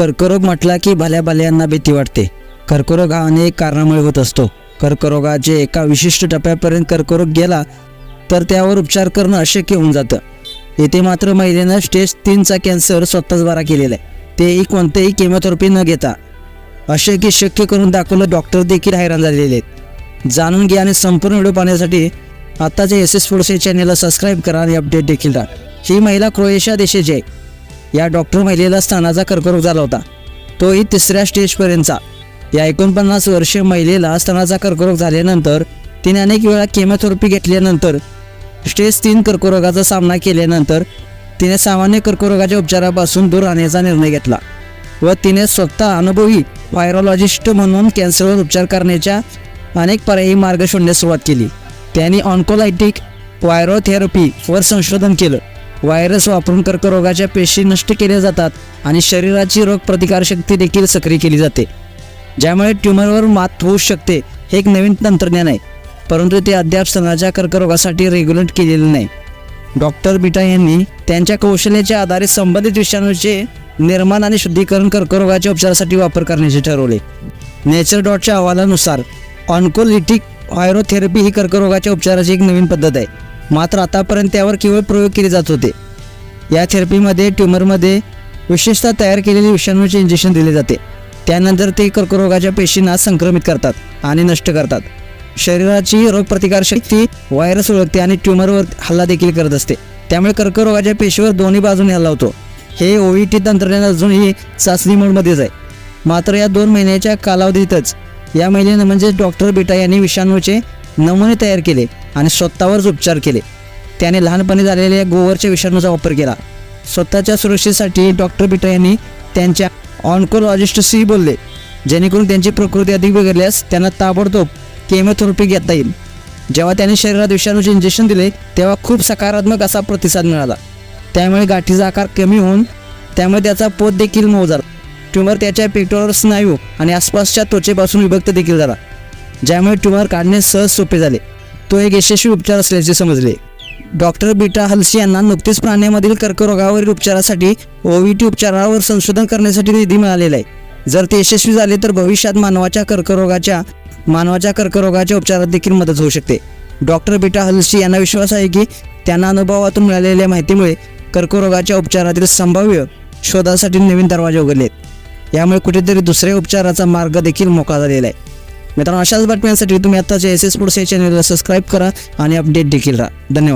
कर्करोग म्हटला की भल्या भल्यांना भीती वाटते. कर्करोग हा अनेक कारणामुळे होत असतो. कर्करोगाचे एका विशिष्ट टप्प्यापर्यंत कर्करोग गेला तर त्यावर उपचार करणं अशक्य होऊन जातं. येथे मात्र महिलेनं स्टेज 3चा कॅन्सर स्वतःच बरा केलेला आहे, तेही कोणतेही केमोथेरपी न घेता. अशक्य शक्य करून दाखवलं. डॉक्टर देखील हैराण झालेले आहेत. जाणून घ्या आणि संपूर्ण व्हिडिओ पाहण्यासाठी आत्ताच्या SS पुढचे चॅनेलला सबस्क्राईब करा आणि अपडेट देखील द्या. ही महिला क्रोएशिया देशाची आहे. या डॉक्टर महिलेला स्तनाचा कर्करोग झाला होता, तोही 3ऱ्या स्टेजपर्यंतचा. या 49 वर्षीय महिलेला स्तनाचा कर्करोग झाल्यानंतर तिने अनेक वेळा केमोथेरपी घेतल्यानंतर स्टेज 3 कर्करोगाचा सामना केल्यानंतर तिने सामान्य कर्करोगाच्या उपचारापासून दूर राहण्याचा निर्णय घेतला व तिने स्वतः अनुभवी व्हायरोलॉजिस्ट म्हणून कॅन्सरवर उपचार करण्याच्या अनेक पर्यायी मार्ग शोधण्यास सुरुवात केली. त्यांनी ऑन्कोलायटिक व्हायरोथेरपीवर संशोधन केलं. व्हायरस वापरून कर्करोगाच्या पेशी नष्ट केल्या जातात आणि शरीराची रोगप्रतिकारशक्ती देखील सक्रिय केली जाते, ज्यामुळे ट्यूमरवर मात होऊ शकते. हे एक नवीन तंत्रज्ञान आहे, परंतु ते अद्याप स्तनाच्या कर्करोगासाठी रेग्युलेट केलेले नाही. डॉक्टर बीटा यांनी त्यांच्या कौशल्याच्या आधारे संबंधित विषाणूचे निर्माण आणि शुद्धीकरण कर्करोगाच्या उपचारासाठी वापर करण्याचे ठरवले. नेचर.च्या अहवालानुसार ऑन्कोलिटिक व्हायरोथेरपी ही कर्करोगाच्या उपचाराची एक नवीन पद्धत आहे, मात्र आतापर्यंत त्यावर केवळ प्रयोग केले जात होते. या थेरपीमध्ये ट्यूमरमध्ये विशेषतः तयार केलेले विषाणूचे इंजेक्शन दिले जाते. त्यानंतर ते कर्करोगाच्या पेशींना संक्रमित करतात आणि नष्ट करतात. शरीराची रोगप्रतिकारशक्ती व्हायरस ओळखते आणि ट्यूमरवर हल्ला देखील करत असते, त्यामुळे कर्करोगाच्या पेशीवर दोन्ही बाजूने हल्ला होतो. हे OVT तंत्रज्ञान अजूनही चाचणी मोडमध्येच आहे. मात्र या 2 महिन्याच्या कालावधीतच या महिलेनं म्हणजे डॉक्टर बीटा यांनी विषाणूचे नमुने तयार केले आणि स्वतःवरच उपचार केले. त्याने लहानपणी झालेल्या गोवरच्या विषाणूचा वापर केला. स्वतःच्या सुरक्षेसाठी डॉक्टर बीटा यांनी त्यांच्या ऑन्कोलॉजिस्टशी बोलले, जेणेकरून त्यांची प्रकृती अधिक बिघडल्यास त्यांना ताबडतोब केमोथेरपी घेता येईल. जेव्हा त्यांनी शरीरात विषाणूचे इंजेक्शन दिले तेव्हा खूप सकारात्मक असा प्रतिसाद मिळाला. त्यामुळे गाठीचा आकार कमी होऊन त्यामुळे त्याचा पोत देखील मऊ झाला. ट्यूमर त्याच्या पेक्टोरल स्नायू आणि आसपासच्या त्वचेपासून विभक्त देखील झाला, ज्यामुळे ट्यूमर काढणे सहज सोपे झाले. तो एक यशस्वी उपचार असल्याचे समजले. डॉक्टर बीटा हल्सी यांना नुकतीच प्राण्यांमधील कर्करोगावरील उपचारासाठी OVT उपचारावर संशोधन करण्यासाठी निधी मिळालेला आहे. जर ते यशस्वी झाले तर भविष्यात मानवाच्या कर्करोगाच्या उपचारात देखील मदत होऊ शकते. डॉक्टर बीटा हल्सी यांना विश्वास आहे की त्यांना अनुभवातून मिळालेल्या माहितीमुळे कर्करोगाच्या उपचारातील संभाव्य शोधासाठी नवीन दरवाजे उघडले आहेत. यामुळे कुठेतरी दुसऱ्या उपचाराचा मार्ग देखील मोकळा झालेला आहे. मित्रांनो, अशाच बातम्यांसाठी तुम्ही आत्ताच्या SS पुढचे चॅनलला सबस्क्राईब करा आणि अपडेट देखील राहा. धन्यवाद.